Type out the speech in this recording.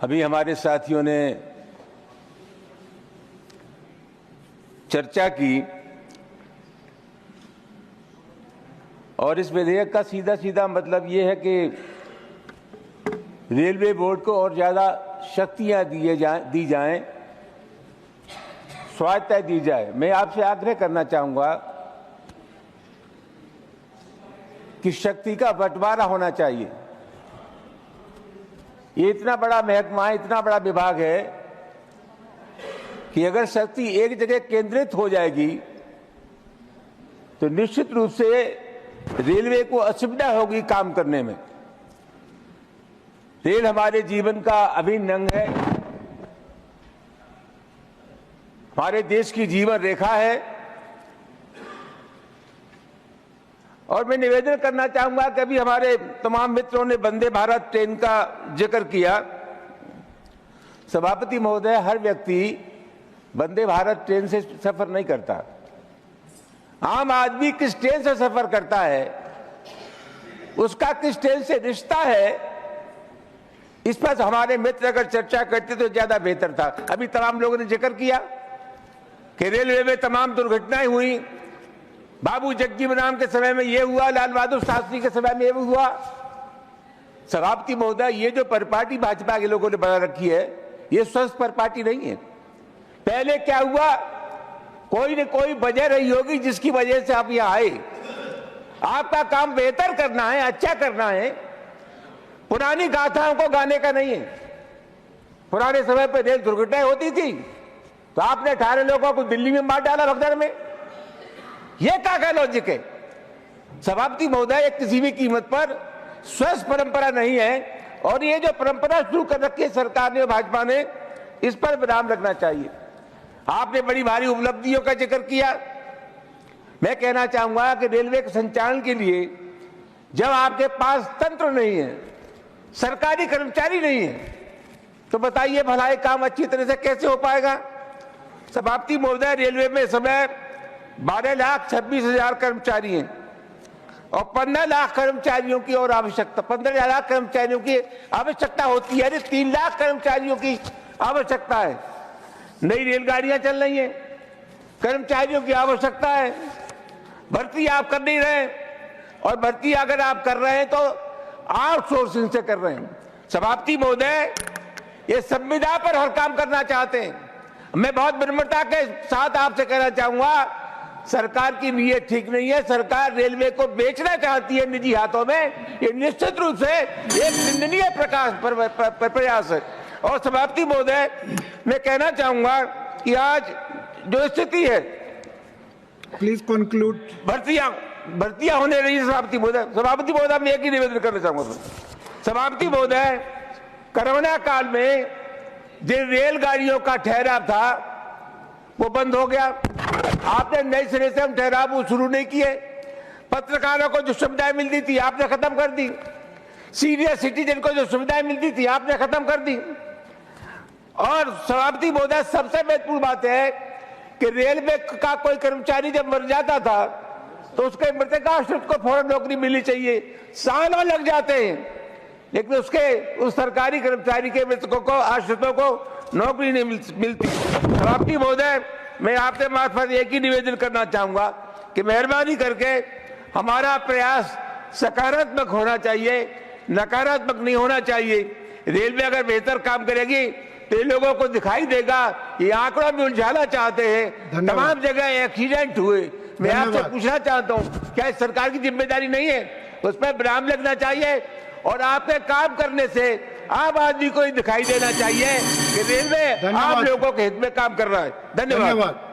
अभी हमारे साथियों ने चर्चा की और इस विधेयक का सीधा सीधा मतलब ये है कि रेलवे बोर्ड को और ज़्यादा शक्तियां दी जाएं, स्वायत्तता दी जाए। मैं आपसे आग्रह करना चाहूँगा कि शक्ति का बंटवारा होना चाहिए। ये इतना बड़ा महकमा है, इतना बड़ा विभाग है कि अगर शक्ति एक जगह केंद्रित हो जाएगी तो निश्चित रूप से रेलवे को असुविधा होगी काम करने में। रेल हमारे जीवन का अभिन्न अंग है, हमारे देश की जीवन रेखा है। और मैं निवेदन करना चाहूंगा कि अभी हमारे तमाम मित्रों ने वंदे भारत ट्रेन का जिक्र किया। सभापति महोदय, हर व्यक्ति वंदे भारत ट्रेन से सफर नहीं करता। आम आदमी किस ट्रेन से सफर करता है, उसका किस ट्रेन से रिश्ता है, इस पर हमारे मित्र अगर चर्चा करते तो ज्यादा बेहतर था। अभी तमाम लोगों ने जिक्र किया कि रेलवे में तमाम दुर्घटनाएं हुई। बाबू जगजीवन राम के समय में ये हुआ, लाल बहादुर शास्त्री के समय में ये हुआ। सभापति महोदय, ये जो परिपाटी भाजपा के लोगों ने बना रखी है, ये स्वस्थ परिपाटी नहीं है। पहले क्या हुआ, कोई न कोई वजह रही होगी जिसकी वजह से आप यहाँ आए। आपका काम बेहतर करना है, अच्छा करना है, पुरानी गाथाओं को गाने का नहीं है। पुराने समय पर रेल दुर्घटनाएं होती थी तो आपने 18 लोगों को दिल्ली में मार डाला, भगदड़ में। यह क्या लॉजिक है? सभापति महोदय, किसी भी कीमत पर स्वस्थ परंपरा नहीं है और ये जो परंपरा शुरू कर रखी है सरकार ने, भाजपा ने, इस पर विराम लगना चाहिए। आपने बड़ी भारी उपलब्धियों का जिक्र किया। मैं कहना चाहूंगा कि रेलवे के संचालन के लिए जब आपके पास तंत्र नहीं है, सरकारी कर्मचारी नहीं है, तो बताइए भलाई काम अच्छी तरह से कैसे हो पाएगा? सभापति महोदय, रेलवे में इस समय 12,26,000 कर्मचारी हैं और 15 लाख कर्मचारियों की और आवश्यकता, 15 लाख कर्मचारियों की आवश्यकता होती है। 3 लाख कर्मचारियों की आवश्यकता है। नई रेलगाड़ियां चल रही हैं, कर्मचारियों की आवश्यकता है। भर्ती आप कर नहीं रहे, और भर्ती अगर आप कर रहे हैं तो आउटसोर्सिंग से कर रहे हैं। सभापति महोदय, ये संविदा पर हर काम करना चाहते हैं। मैं बहुत विनम्रता के साथ आपसे कहना चाहूंगा, सरकार की नीयत ठीक नहीं है। सरकार रेलवे को बेचना चाहती है निजी हाथों में। ये निश्चित रूप से एक निंदनीय प्रयास है। और सभापति महोदय, मैं कहना चाहूंगा कि आज जो स्थिति है, प्लीज कंक्लूड। भर्तियां होने रही है। सभापति महोदय, मैं एक ही निवेदन करना चाहूंगा। सभापति महोदय, कोरोना काल में जिन रेलगाड़ियों का ठहराव था वो बंद हो गया। आपने नए सिरे से हम ठहराव शुरू नहीं किए। पत्रकारों को जो सुविधाएं मिलती थी आपने खत्म कर दी। सीनियर सिटीजन को जो सुविधाएं मिलती थी आपने खत्म कर दी। और सभापति महोदय, सबसे महत्वपूर्ण बात है कि रेलवे का कोई कर्मचारी जब मर जाता था तो उसके मृतकाश्रित को फौरन नौकरी मिलनी चाहिए। सालों लग जाते हैं, लेकिन उस सरकारी कर्मचारी के मृतकों को, आश्रितों को नौकरी नहीं मिलती। सभापति महोदय, मैं आपके मार्फत एक ही निवेदन करना चाहूंगा कि मेहरबानी करके हमारा प्रयास सकारात्मक होना चाहिए, नकारात्मक नहीं होना चाहिए। रेलवे अगर बेहतर काम करेगी तो लोगों को दिखाई देगा। ये आंकड़ों में उलझाना चाहते हैं। तमाम जगह एक्सीडेंट हुए। मैं आपसे पूछना चाहता हूँ, क्या सरकार की जिम्मेदारी नहीं है? उस पर विराम लगना चाहिए और आपके काम करने से आम आदमी को ही दिखाई देना चाहिए कि रेलवे आम लोगों के हित में काम कर रहा है। धन्यवाद।